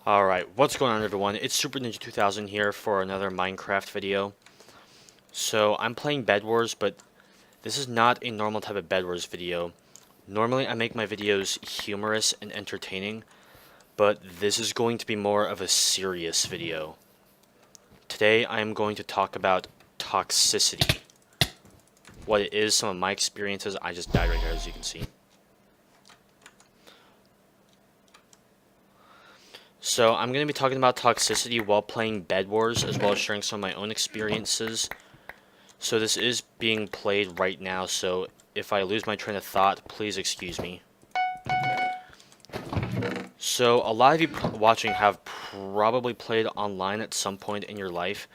Alright, what's going on everyone? It's Super Ninja 2000 here for another Minecraft video. So, I'm playing Bed Wars, but this is not a normal type of Bed Wars video. Normally I make my videos humorous and entertaining, but this is going to be more of a serious video. Today I am going to talk about toxicity. What it is, some of my experiences. I just died right here, as you can see. So I'm going to be talking about toxicity while playing Bed Wars, as well as sharing some of my own experiences. So this is being played right now, so if I lose my train of thought, please excuse me. So a lot of you watching have probably played online at some point in your life.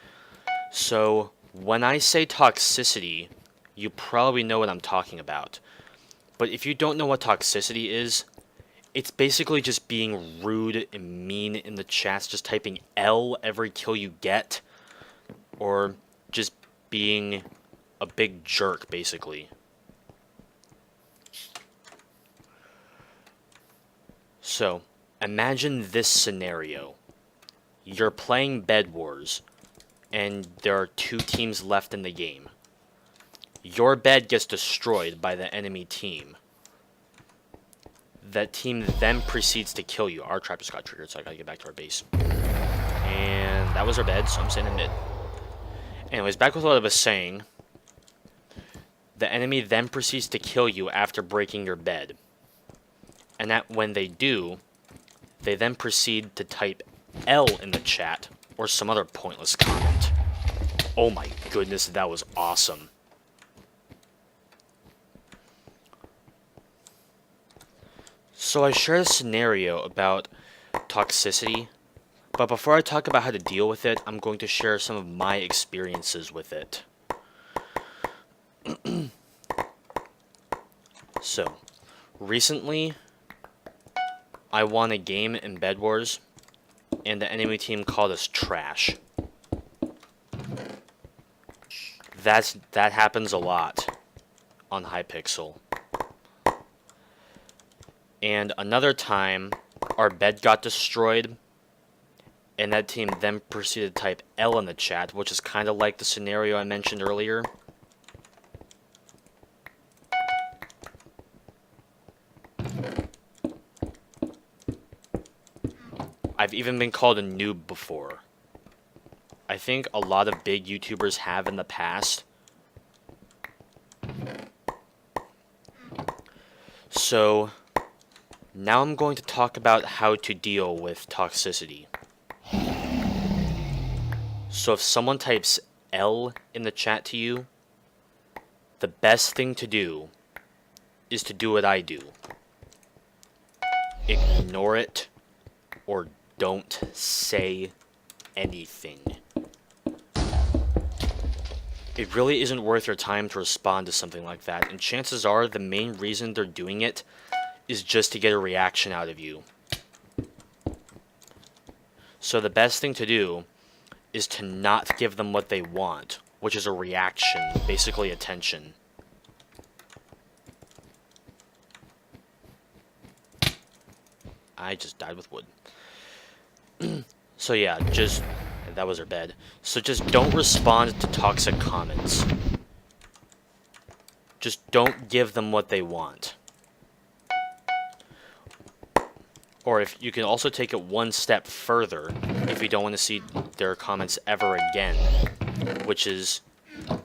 So when I say toxicity, you probably know what I'm talking about. But if you don't know what toxicity is, it's basically just being rude and mean in the chats, just typing L every kill you get, or just being a big jerk, basically. So, imagine this scenario. You're playing Bed Wars, and there are two teams left in the game. Your bed gets destroyed by the enemy team. That team then proceeds to kill you. Our trap just got triggered, so I gotta get back to our base. And that was our bed, so I'm staying in mid. Anyways, back with what I was saying. The enemy then proceeds to kill you after breaking your bed. And that when they do, they then proceed to type L in the chat, or some other pointless comment. Oh my goodness, that was awesome. So I shared a scenario about toxicity, but before I talk about how to deal with it, I'm going to share some of my experiences with it. So, recently, I won a game in Bed Wars, and the enemy team called us trash. That happens a lot on Hypixel. And another time, our bed got destroyed, and that team then proceeded to type L in the chat, which is kind of like the scenario I mentioned earlier. I've even been called a noob before. I think a lot of big YouTubers have in the past. So, now I'm going to talk about how to deal with toxicity. So if someone types L in the chat to you, the best thing to do is to do what I do. Ignore it, or don't say anything. It really isn't worth your time to respond to something like that, and chances are the main reason they're doing it is just to get a reaction out of you. So the best thing to do is to not give them what they want, which is a reaction, basically attention. I just died with wood. So yeah, that was our bed. So just don't respond to toxic comments. Just don't give them what they want. Or if you can also take it one step further, if you don't want to see their comments ever again, which is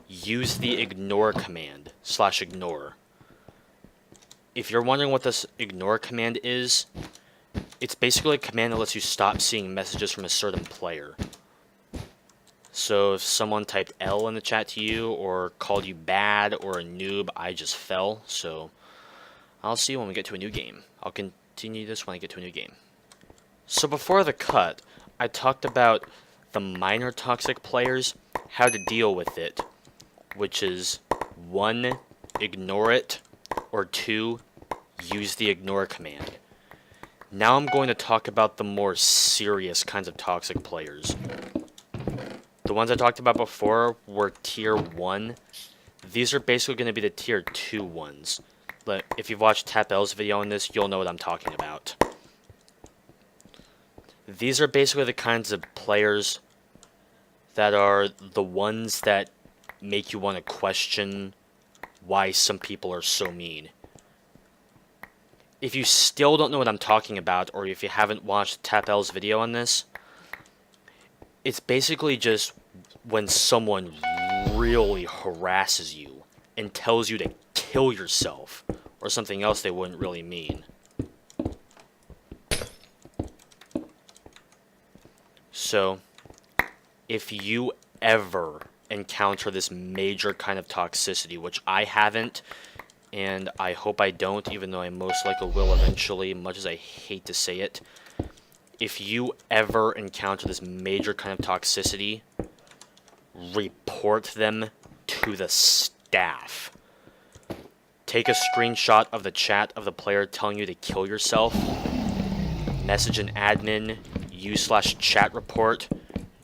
use the ignore command, /ignore. If you're wondering what this ignore command is, it's basically a command that lets you stop seeing messages from a certain player. So if someone typed L in the chat to you, or called you bad or a noob, I just fell. So I'll see you when we get to a new game. I'll continue this when I get to a new game. So before the cut, I talked about the minor toxic players, how to deal with it, which is 1, ignore it, or 2, use the ignore command. Now I'm going to talk about the more serious kinds of toxic players. The ones I talked about before were tier 1. These are basically going to be the tier 2 ones. But if you've watched TAPL'S video on this, you'll know what I'm talking about. These are basically the kinds of players that are the ones that make you want to question why some people are so mean. If you still don't know what I'm talking about, or if you haven't watched TAPL'S video on this, it's basically just when someone really harasses you and tells you to kill yourself, or something else they wouldn't really mean. So, if you ever encounter this major kind of toxicity, which I haven't, and I hope I don't, even though I most likely will eventually, much as I hate to say it. If you ever encounter this major kind of toxicity, report them to the staff. Take a screenshot of the chat of the player telling you to kill yourself. Message an admin, u/chat report.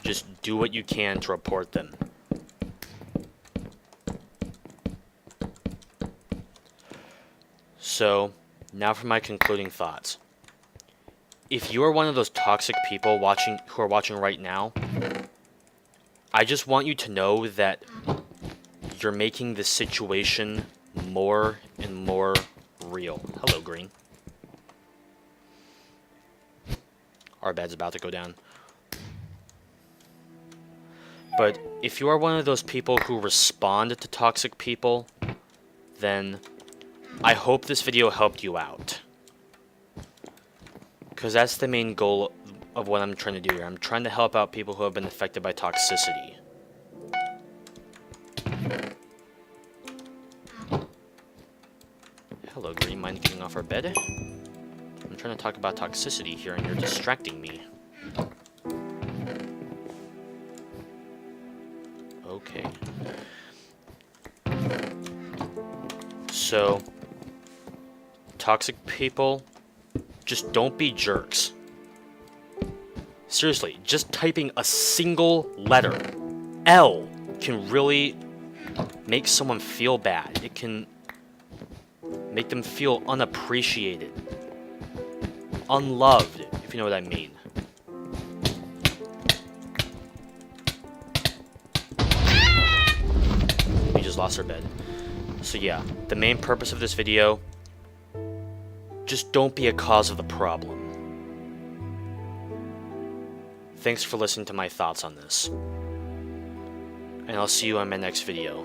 Just do what you can to report them. So, now for my concluding thoughts. If you are one of those toxic people who are watching right now, I just want you to know that you're making the situation more and more real. Hello, Green. Our bed's about to go down. But if you are one of those people who respond to toxic people, then I hope this video helped you out. Because that's the main goal of what I'm trying to do here. I'm trying to help out people who have been affected by toxicity. Hello, Green. Mind getting off our bed? I'm trying to talk about toxicity here and you're distracting me. Okay. So, toxic people, just don't be jerks. Seriously, just typing a single letter, L, can really make someone feel bad. It can make them feel unappreciated, unloved, if you know what I mean. We just lost our bed. So yeah, the main purpose of this video, just don't be a cause of the problem. Thanks for listening to my thoughts on this. And I'll see you on my next video.